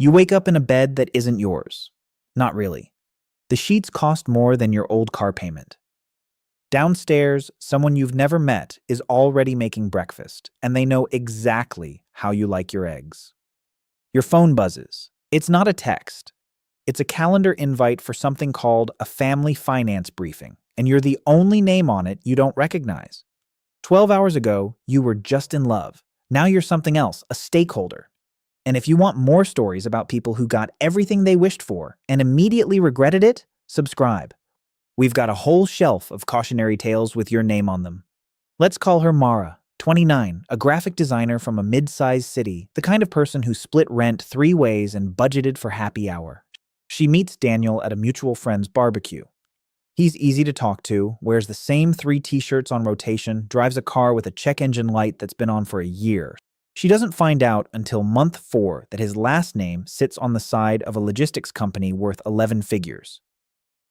You wake up in a bed that isn't yours. Not really. The sheets cost more than your old car payment. Downstairs, someone you've never met is already making breakfast, and they know exactly how you like your eggs. Your phone buzzes. It's not a text. It's a calendar invite for something called a family finance briefing, and you're the only name on it you don't recognize. 12 hours ago, you were just in love. Now you're something else, a stakeholder. And if you want more stories about people who got everything they wished for and immediately regretted it, subscribe. We've got a whole shelf of cautionary tales with your name on them. Let's call her Mara, 29, a graphic designer from a mid-sized city, the kind of person who split rent 3 ways and budgeted for happy hour. She meets Daniel at a mutual friend's barbecue. He's easy to talk to, wears the same 3 t-shirts on rotation, drives a car with a check engine light that's been on for a year. She doesn't find out until month 4 that his last name sits on the side of a logistics company worth 11 figures.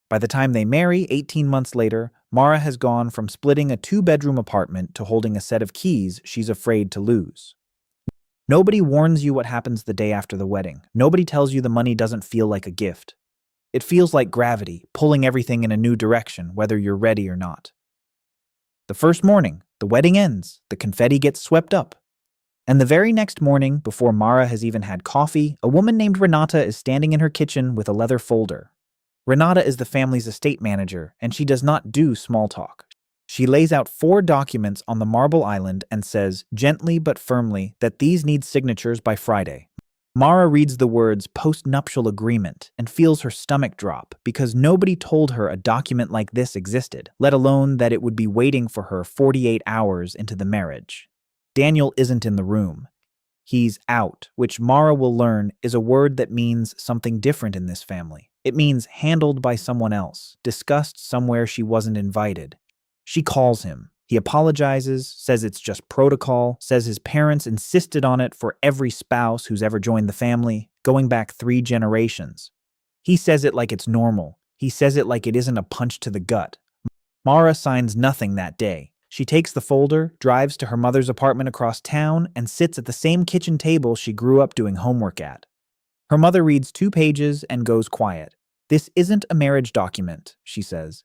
By the time they marry, 18 months later, Mara has gone from splitting a 2-bedroom apartment to holding a set of keys she's afraid to lose. Nobody warns you what happens the day after the wedding. Nobody tells you the money doesn't feel like a gift. It feels like gravity, pulling everything in a new direction, whether you're ready or not. The first morning, the wedding ends, the confetti gets swept up. And the very next morning, before Mara has even had coffee, a woman named Renata is standing in her kitchen with a leather folder. Renata is the family's estate manager, and she does not do small talk. She lays out 4 documents on the marble island and says, gently but firmly, that these need signatures by Friday. Mara reads the words post-nuptial agreement and feels her stomach drop because nobody told her a document like this existed, let alone that it would be waiting for her 48 hours into the marriage. Daniel isn't in the room. He's out, which Mara will learn is a word that means something different in this family. It means handled by someone else, discussed somewhere she wasn't invited. She calls him. He apologizes, says it's just protocol, says his parents insisted on it for every spouse who's ever joined the family, going back 3 generations. He says it like it's normal. He says it like it isn't a punch to the gut. Mara signs nothing that day. She takes the folder, drives to her mother's apartment across town, and sits at the same kitchen table she grew up doing homework at. Her mother reads 2 pages and goes quiet. This isn't a marriage document, she says.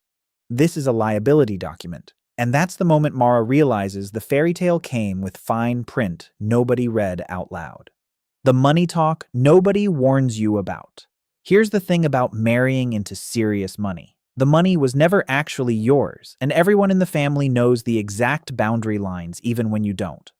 This is a liability document. And that's the moment Mara realizes the fairy tale came with fine print nobody read out loud. The money talk nobody warns you about. Here's the thing about marrying into serious money. The money was never actually yours, and everyone in the family knows the exact boundary lines even when you don't.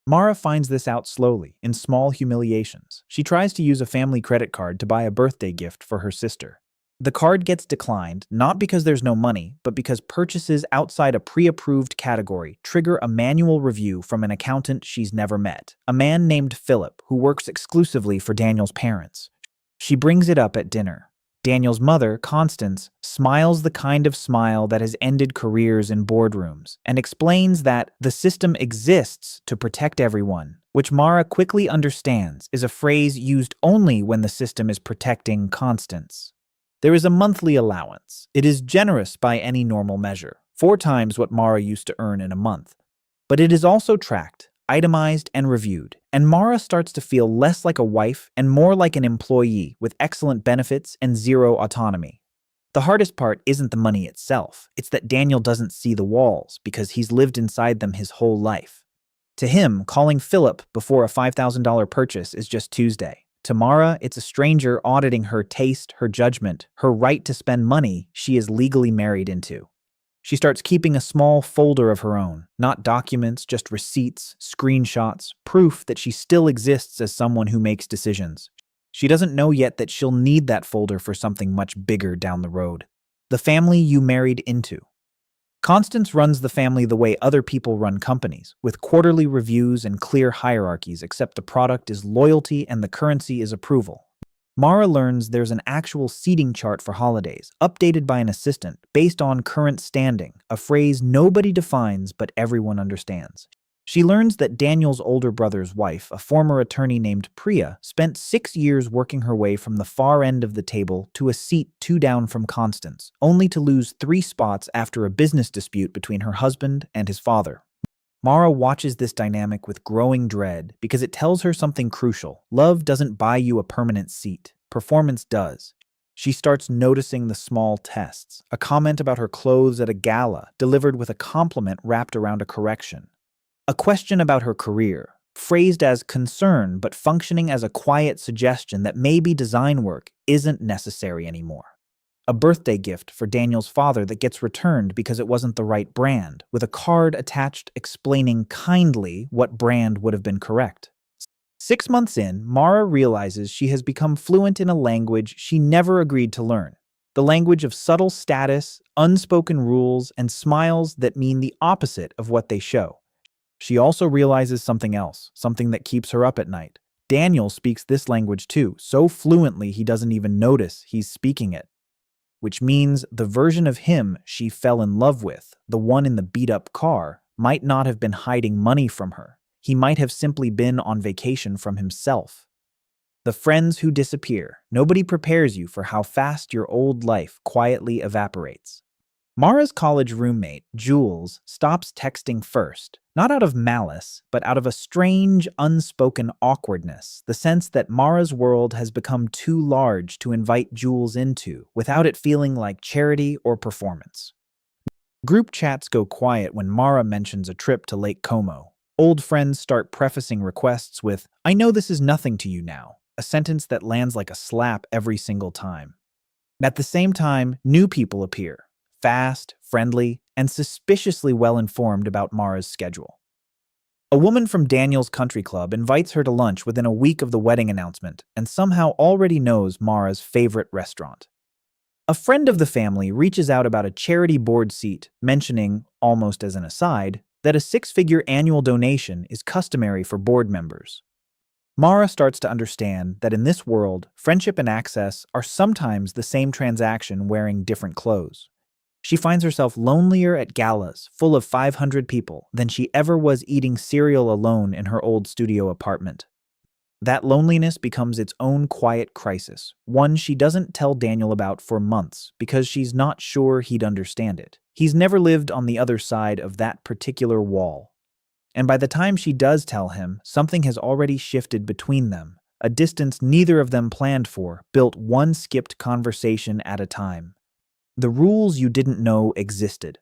Mara finds this out slowly, in small humiliations. She tries to use a family credit card to buy a birthday gift for her sister. The card gets declined, not because there's no money, but because purchases outside a pre-approved category trigger a manual review from an accountant she's never met, a man named Philip, who works exclusively for Daniel's parents. She brings it up at dinner. Daniel's mother, Constance, smiles the kind of smile that has ended careers in boardrooms, and explains that the system exists to protect everyone, which Mara quickly understands is a phrase used only when the system is protecting Constance. There is a monthly allowance. It is generous by any normal measure, 4 times what Mara used to earn in a month. But it is also tracked, itemized, and reviewed, and Mara starts to feel less like a wife and more like an employee with excellent benefits and 0 autonomy. The hardest part isn't the money itself. It's that Daniel doesn't see the walls because he's lived inside them his whole life. To him, calling Philip before a $5,000 purchase is just Tuesday. To Mara, it's a stranger auditing her taste, her judgment, her right to spend money she is legally married into. She starts keeping a small folder of her own, not documents, just receipts, screenshots, proof that she still exists as someone who makes decisions. She doesn't know yet that she'll need that folder for something much bigger down the road. The family you married into. Constance runs the family the way other people run companies, with quarterly reviews and clear hierarchies, except the product is loyalty and the currency is approval. Mara learns there's an actual seating chart for holidays, updated by an assistant, based on current standing, a phrase nobody defines but everyone understands. She learns that Daniel's older brother's wife, a former attorney named Priya, spent 6 years working her way from the far end of the table to a seat 2 down from Constance, only to lose 3 spots after a business dispute between her husband and his father. Mara watches this dynamic with growing dread because it tells her something crucial. Love doesn't buy you a permanent seat. Performance does. She starts noticing the small tests. A comment about her clothes at a gala, delivered with a compliment wrapped around a correction. A question about her career, phrased as concern but functioning as a quiet suggestion that maybe design work isn't necessary anymore. A birthday gift for Daniel's father that gets returned because it wasn't the right brand, with a card attached explaining kindly what brand would have been correct. 6 months in, Mara realizes she has become fluent in a language she never agreed to learn. The language of subtle status, unspoken rules, and smiles that mean the opposite of what they show. She also realizes something else, something that keeps her up at night. Daniel speaks this language too, so fluently he doesn't even notice he's speaking it. Which means the version of him she fell in love with, the one in the beat-up car, might not have been hiding money from her. He might have simply been on vacation from himself. The friends who disappear. Nobody prepares you for how fast your old life quietly evaporates. Mara's college roommate, Jules, stops texting first, not out of malice, but out of a strange, unspoken awkwardness, the sense that Mara's world has become too large to invite Jules into, without it feeling like charity or performance. Group chats go quiet when Mara mentions a trip to Lake Como. Old friends start prefacing requests with, "I know this is nothing to you now," a sentence that lands like a slap every single time. At the same time, new people appear. Fast, friendly, and suspiciously well-informed about Mara's schedule. A woman from Daniel's country club invites her to lunch within a week of the wedding announcement and somehow already knows Mara's favorite restaurant. A friend of the family reaches out about a charity board seat, mentioning, almost as an aside, that a six-figure annual donation is customary for board members. Mara starts to understand that in this world, friendship and access are sometimes the same transaction wearing different clothes. She finds herself lonelier at galas full of 500 people than she ever was eating cereal alone in her old studio apartment. That loneliness becomes its own quiet crisis, one she doesn't tell Daniel about for months because she's not sure he'd understand it. He's never lived on the other side of that particular wall. And by the time she does tell him, something has already shifted between them, a distance neither of them planned for, built one skipped conversation at a time. The rules you didn't know existed.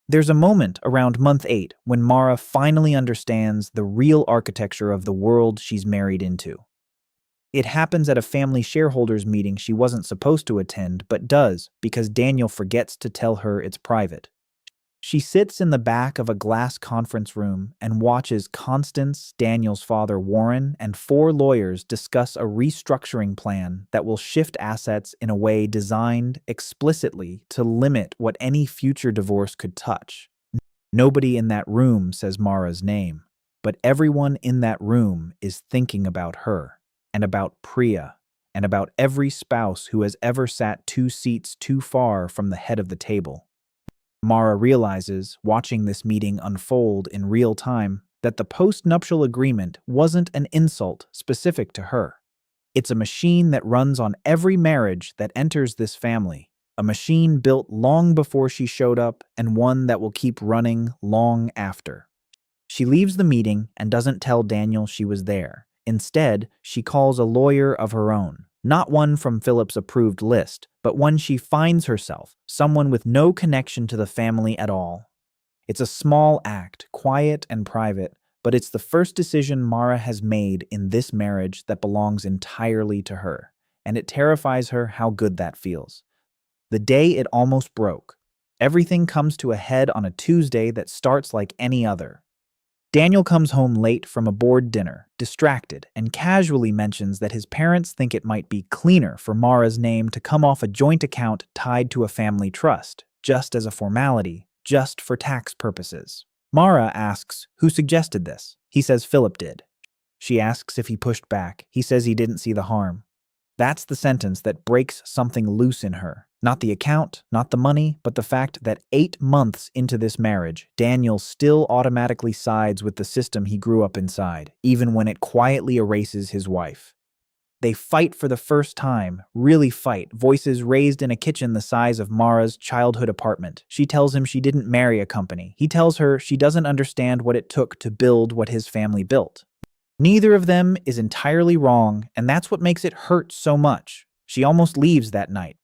There's a moment around month 8 when Mara finally understands the real architecture of the world she's married into. It happens at a family shareholders meeting she wasn't supposed to attend, but does because Daniel forgets to tell her it's private. She sits in the back of a glass conference room and watches Constance, Daniel's father Warren, and 4 lawyers discuss a restructuring plan that will shift assets in a way designed explicitly to limit what any future divorce could touch. Nobody in that room says Mara's name, but everyone in that room is thinking about her, and about Priya, and about every spouse who has ever sat 2 seats too far from the head of the table. Mara realizes, watching this meeting unfold in real time, that the post-nuptial agreement wasn't an insult specific to her. It's a machine that runs on every marriage that enters this family, a machine built long before she showed up and one that will keep running long after. She leaves the meeting and doesn't tell Daniel she was there. Instead, she calls a lawyer of her own. Not one from Philip's approved list, but one she finds herself, someone with no connection to the family at all. It's a small act, quiet and private, but it's the first decision Mara has made in this marriage that belongs entirely to her, and it terrifies her how good that feels. The day it almost broke. Everything comes to a head on a Tuesday that starts like any other. Daniel comes home late from a board dinner, distracted, and casually mentions that his parents think it might be cleaner for Mara's name to come off a joint account tied to a family trust, just as a formality, just for tax purposes. Mara asks who suggested this. He says Philip did. She asks if he pushed back. He says he didn't see the harm. That's the sentence that breaks something loose in her. Not the account, not the money, but the fact that 8 months into this marriage, Daniel still automatically sides with the system he grew up inside, even when it quietly erases his wife. They fight for the first time, really fight, voices raised in a kitchen the size of Mara's childhood apartment. She tells him she didn't marry a company. He tells her she doesn't understand what it took to build what his family built. Neither of them is entirely wrong, and that's what makes it hurt so much. She almost leaves that night,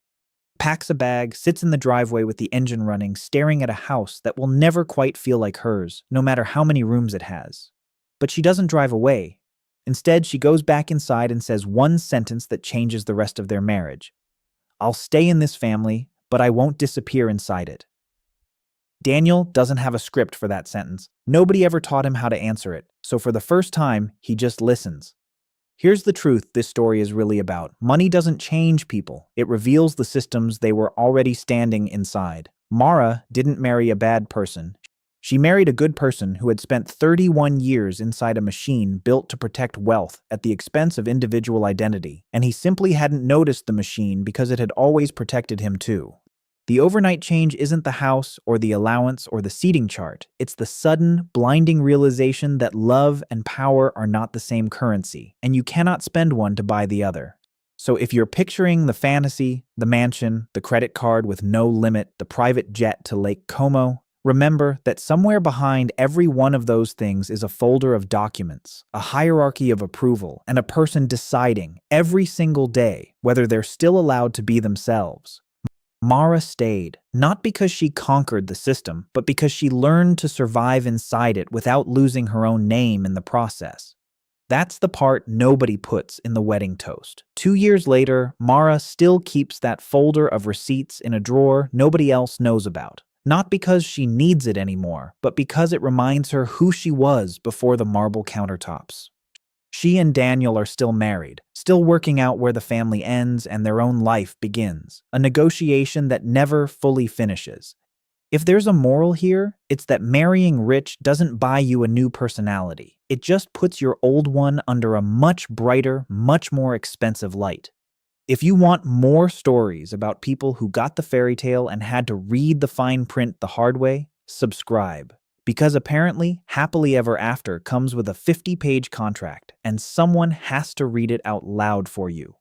packs a bag, sits in the driveway with the engine running, staring at a house that will never quite feel like hers, no matter how many rooms it has. But she doesn't drive away. Instead, she goes back inside and says one sentence that changes the rest of their marriage. "I'll stay in this family, but I won't disappear inside it." Daniel doesn't have a script for that sentence. Nobody ever taught him how to answer it, so for the first time, he just listens. Here's the truth this story is really about. Money doesn't change people. It reveals the systems they were already standing inside. Mara didn't marry a bad person. She married a good person who had spent 31 years inside a machine built to protect wealth at the expense of individual identity, and he simply hadn't noticed the machine because it had always protected him too. The overnight change isn't the house or the allowance or the seating chart. It's the sudden, blinding realization that love and power are not the same currency, and you cannot spend one to buy the other. So if you're picturing the fantasy, the mansion, the credit card with no limit, the private jet to Lake Como, remember that somewhere behind every one of those things is a folder of documents, a hierarchy of approval, and a person deciding every single day whether they're still allowed to be themselves. Mara stayed, not because she conquered the system, but because she learned to survive inside it without losing her own name in the process. That's the part nobody puts in the wedding toast. 2 years later, Mara still keeps that folder of receipts in a drawer nobody else knows about. Not because she needs it anymore, but because it reminds her who she was before the marble countertops. She and Daniel are still married, still working out where the family ends and their own life begins, a negotiation that never fully finishes. If there's a moral here, it's that marrying rich doesn't buy you a new personality. It just puts your old one under a much brighter, much more expensive light. If you want more stories about people who got the fairy tale and had to read the fine print the hard way, subscribe. Because apparently, Happily Ever After comes with a 50-page contract, and someone has to read it out loud for you.